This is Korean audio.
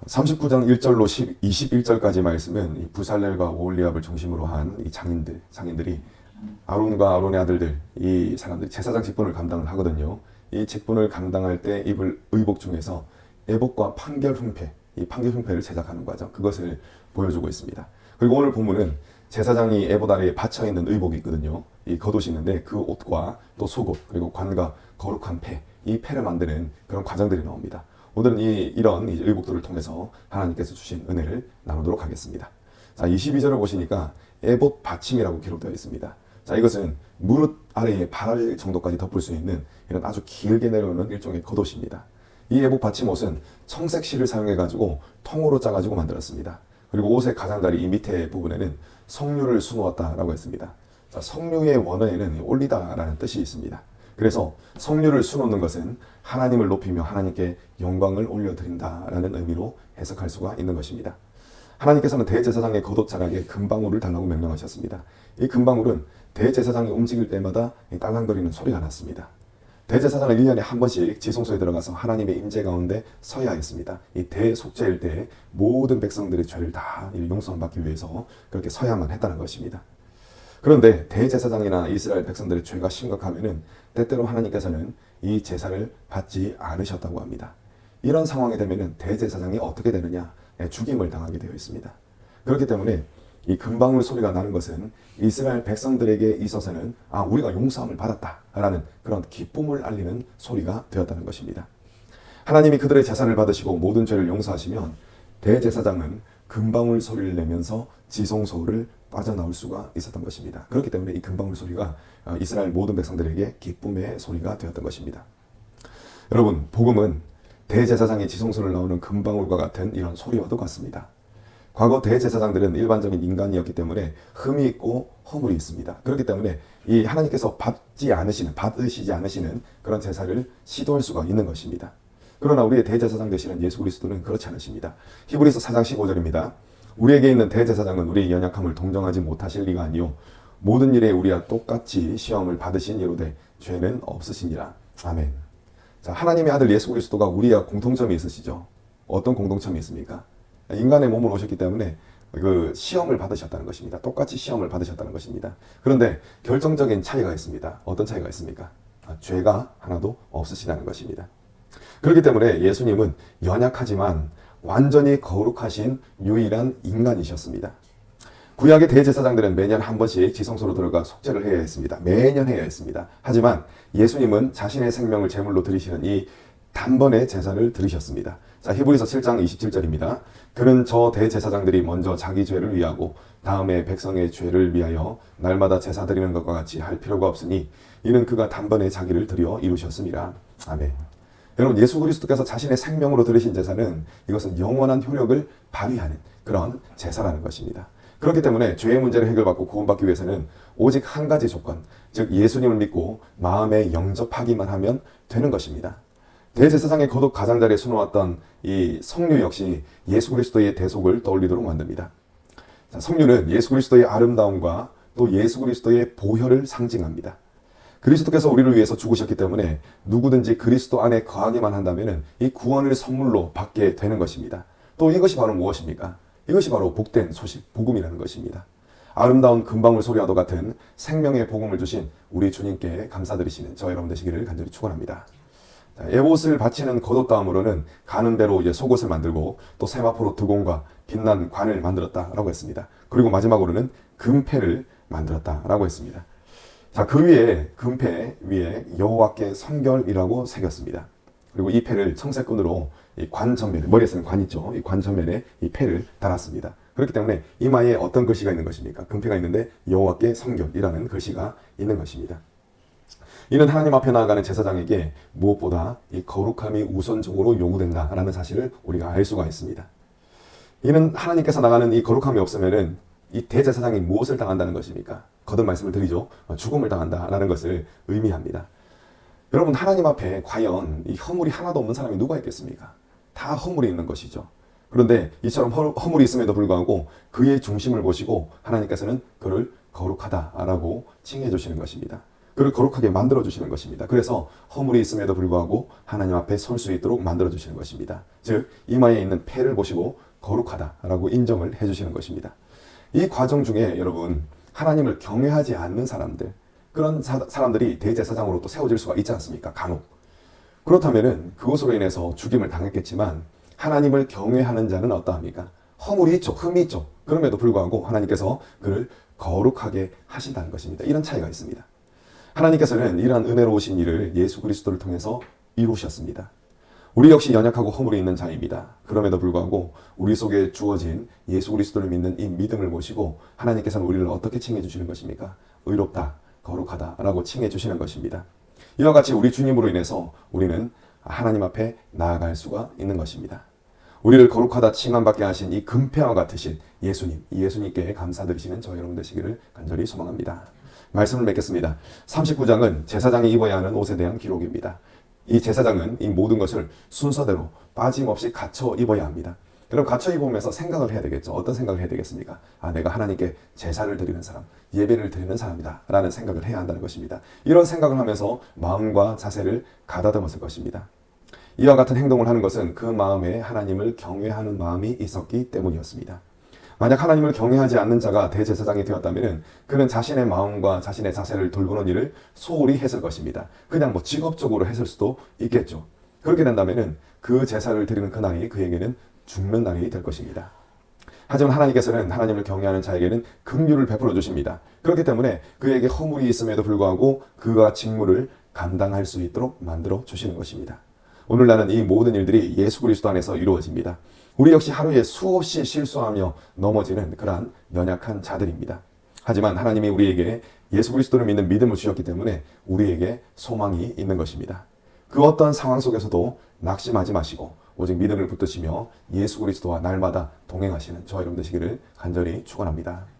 39장 1절로 21절까지 말씀은 이 부살렐과 오홀리압을 중심으로 한 이 장인들이 아론과 아론의 아들들, 이 사람들이 제사장 직분을 감당을 하거든요. 이 직분을 감당할 때 입을 의복 중에서 애복과 판결 흉패, 이 판결 흉패를 제작하는 과정, 그것을 보여주고 있습니다. 그리고 오늘 본문은 제사장이 에봇 아래에 받쳐 있는 의복이 있거든요. 이 겉옷이 있는데 그 옷과 또 속옷, 그리고 관과 거룩한 폐, 이 폐를 만드는 그런 과정들이 나옵니다. 오늘은 이런 의복들을 통해서 하나님께서 주신 은혜를 나누도록 하겠습니다. 자, 22절을 보시니까 에봇 받침이라고 기록되어 있습니다. 자, 이것은 무릎 아래에 발 정도까지 덮을 수 있는 이런 아주 길게 내려오는 일종의 겉옷입니다. 이 에봇 받침 옷은 청색 실을 사용해가지고 통으로 짜가지고 만들었습니다. 그리고 옷의 가장자리 이 밑에 부분에는 석류를 수놓았다라고 했습니다. 자, 석류의 원어에는 올리다라는 뜻이 있습니다. 그래서 석류를 수놓는 것은 하나님을 높이며 하나님께 영광을 올려드린다라는 의미로 해석할 수가 있는 것입니다. 하나님께서는 대제사장의 겉옷 자락에 금방울을 달라고 명령하셨습니다. 이 금방울은 대제사장이 움직일 때마다 딸랑거리는 소리가 났습니다. 대제사장은 1년에 한 번씩 지성소에 들어가서 하나님의 임재 가운데 서야 했습니다. 이 대속죄일 때 모든 백성들의 죄를 다 용서받기 위해서 그렇게 서야만 했다는 것입니다. 그런데 대제사장이나 이스라엘 백성들의 죄가 심각하면은 때때로 하나님께서는 이 제사를 받지 않으셨다고 합니다. 이런 상황이 되면은 대제사장이 어떻게 되느냐? 죽임을 당하게 되어 있습니다. 그렇기 때문에 이 금방울 소리가 나는 것은 이스라엘 백성들에게 있어서는 우리가 용서함을 받았다라는 그런 기쁨을 알리는 소리가 되었다는 것입니다. 하나님이 그들의 제사를 받으시고 모든 죄를 용서하시면 대제사장은 금방울 소리를 내면서 지성소를 빠져나올 수가 있었던 것입니다. 그렇기 때문에 이 금방울 소리가 이스라엘 모든 백성들에게 기쁨의 소리가 되었던 것입니다. 여러분, 복음은 대제사장이 지성소를 나오는 금방울과 같은 이런 소리와도 같습니다. 과거 대제사장들은 일반적인 인간이었기 때문에 흠이 있고 허물이 있습니다. 그렇기 때문에 이 하나님께서 받으시지 않으시는 그런 제사를 시도할 수가 있는 것입니다. 그러나 우리의 대제사장 되시는 예수 그리스도는 그렇지 않으십니다. 히브리서 4장 15절입니다. 우리에게 있는 대제사장은 우리의 연약함을 동정하지 못하실 리가 아니요 모든 일에 우리와 똑같이 시험을 받으신 이로되 죄는 없으시니라. 아멘. 자, 하나님의 아들 예수 그리스도가 우리와 공통점이 있으시죠. 어떤 공통점이 있습니까? 인간의 몸으로 오셨기 때문에 그 시험을 받으셨다는 것입니다. 똑같이 시험을 받으셨다는 것입니다. 그런데 결정적인 차이가 있습니다. 어떤 차이가 있습니까? 죄가 하나도 없으시다는 것입니다. 그렇기 때문에 예수님은 연약하지만 완전히 거룩하신 유일한 인간이셨습니다. 구약의 대제사장들은 매년 한 번씩 지성소로 들어가 속죄를 해야 했습니다. 매년 해야 했습니다. 하지만 예수님은 자신의 생명을 제물로 드리시는 이 단번에 제사를 드리셨습니다. 자, 히브리서 7장 27절입니다. 그는 저 대제사장들이 먼저 자기 죄를 위하고 다음에 백성의 죄를 위하여 날마다 제사 드리는 것과 같이 할 필요가 없으니 이는 그가 단번에 자기를 드려 이루셨음이라. 아멘. 여러분, 예수 그리스도께서 자신의 생명으로 드리신 제사는 이것은 영원한 효력을 발휘하는 그런 제사라는 것입니다. 그렇기 때문에 죄의 문제를 해결받고 구원받기 위해서는 오직 한 가지 조건, 즉 예수님을 믿고 마음에 영접하기만 하면 되는 것입니다. 대제사장의 겉옷 가장자리에 수놓았던 이 석류 역시 예수 그리스도의 대속을 떠올리도록 만듭니다. 자, 석류는 예수 그리스도의 아름다움과 또 예수 그리스도의 보혈을 상징합니다. 그리스도께서 우리를 위해서 죽으셨기 때문에 누구든지 그리스도 안에 거하기만 한다면 이 구원을 선물로 받게 되는 것입니다. 또 이것이 바로 무엇입니까? 이것이 바로 복된 소식, 복음이라는 것입니다. 아름다운 금방울 소리와도 같은 생명의 복음을 주신 우리 주님께 감사드리시는 저 여러분 되시기를 간절히 축원합니다. 에봇을 바치는 겉옷 다음으로는 가는 대로 이제 속옷을 만들고 또 세마포로 드공과 빛난 관을 만들었다라고 했습니다. 그리고 마지막으로는 금패를 만들었다라고 했습니다. 자, 그 위에 금패 위에 여호와께 성결이라고 새겼습니다. 그리고 이 패를 청색끈으로 이 관 전면에, 머리에 쓰는 관 있죠? 이 관 전면에 이 패를 달았습니다. 그렇기 때문에 이마에 어떤 글씨가 있는 것입니까? 금패가 있는데 여호와께 성결이라는 글씨가 있는 것입니다. 이는 하나님 앞에 나아가는 제사장에게 무엇보다 이 거룩함이 우선적으로 요구된다라는 사실을 우리가 알 수가 있습니다. 이는 하나님께서 나가는 이 거룩함이 없으면은 이 대제사장이 무엇을 당한다는 것입니까? 거듭 말씀을 드리죠. 죽음을 당한다라는 것을 의미합니다. 여러분, 하나님 앞에 과연 이 허물이 하나도 없는 사람이 누가 있겠습니까? 다 허물이 있는 것이죠. 그런데 이처럼 허물이 있음에도 불구하고 그의 중심을 보시고 하나님께서는 그를 거룩하다라고 칭해 주시는 것입니다. 그를 거룩하게 만들어 주시는 것입니다. 그래서 허물이 있음에도 불구하고 하나님 앞에 설 수 있도록 만들어 주시는 것입니다. 즉 이마에 있는 폐를 보시고 거룩하다라고 인정을 해 주시는 것입니다. 이 과정 중에 여러분, 하나님을 경외하지 않는 사람들, 그런 사람들이 대제사장으로 또 세워질 수가 있지 않습니까? 간혹. 그렇다면은 그것으로 인해서 죽임을 당했겠지만 하나님을 경외하는 자는 어떠합니까? 허물이 있죠. 흠이 있죠. 그럼에도 불구하고 하나님께서 그를 거룩하게 하신다는 것입니다. 이런 차이가 있습니다. 하나님께서는 이러한 은혜로우신 일을 예수 그리스도를 통해서 이루셨습니다. 우리 역시 연약하고 허물이 있는 자입니다. 그럼에도 불구하고 우리 속에 주어진 예수 그리스도를 믿는 이 믿음을 모시고 하나님께서는 우리를 어떻게 칭해 주시는 것입니까? 의롭다, 거룩하다 라고 칭해 주시는 것입니다. 이와 같이 우리 주님으로 인해서 우리는 하나님 앞에 나아갈 수가 있는 것입니다. 우리를 거룩하다 칭함받게 하신 이 금패와 같으신 예수님, 이 예수님께 감사드리시는 저희 여러분 되시기를 간절히 소망합니다. 말씀을 맺겠습니다. 39장은 제사장이 입어야 하는 옷에 대한 기록입니다. 이 제사장은 이 모든 것을 순서대로 빠짐없이 갖춰 입어야 합니다. 그럼 갖춰 입으면서 생각을 해야 되겠죠. 어떤 생각을 해야 되겠습니까? 내가 하나님께 제사를 드리는 사람, 예배를 드리는 사람이다 라는 생각을 해야 한다는 것입니다. 이런 생각을 하면서 마음과 자세를 가다듬었을 것입니다. 이와 같은 행동을 하는 것은 그 마음에 하나님을 경외하는 마음이 있었기 때문이었습니다. 만약 하나님을 경외하지 않는 자가 대제사장이 되었다면 그는 자신의 마음과 자신의 자세를 돌보는 일을 소홀히 했을 것입니다. 그냥 직업적으로 했을 수도 있겠죠. 그렇게 된다면 그 제사를 드리는 그날이 그에게는 죽는 날이 될 것입니다. 하지만 하나님께서는 하나님을 경외하는 자에게는 긍휼을 베풀어 주십니다. 그렇기 때문에 그에게 허물이 있음에도 불구하고 그가 직무를 감당할 수 있도록 만들어 주시는 것입니다. 오늘날은 이 모든 일들이 예수 그리스도 안에서 이루어집니다. 우리 역시 하루에 수없이 실수하며 넘어지는 그러한 연약한 자들입니다. 하지만 하나님이 우리에게 예수 그리스도를 믿는 믿음을 주셨기 때문에 우리에게 소망이 있는 것입니다. 그 어떤 상황 속에서도 낙심하지 마시고 오직 믿음을 붙드시며 예수 그리스도와 날마다 동행하시는 저와 여러분 되시기를 간절히 축원합니다.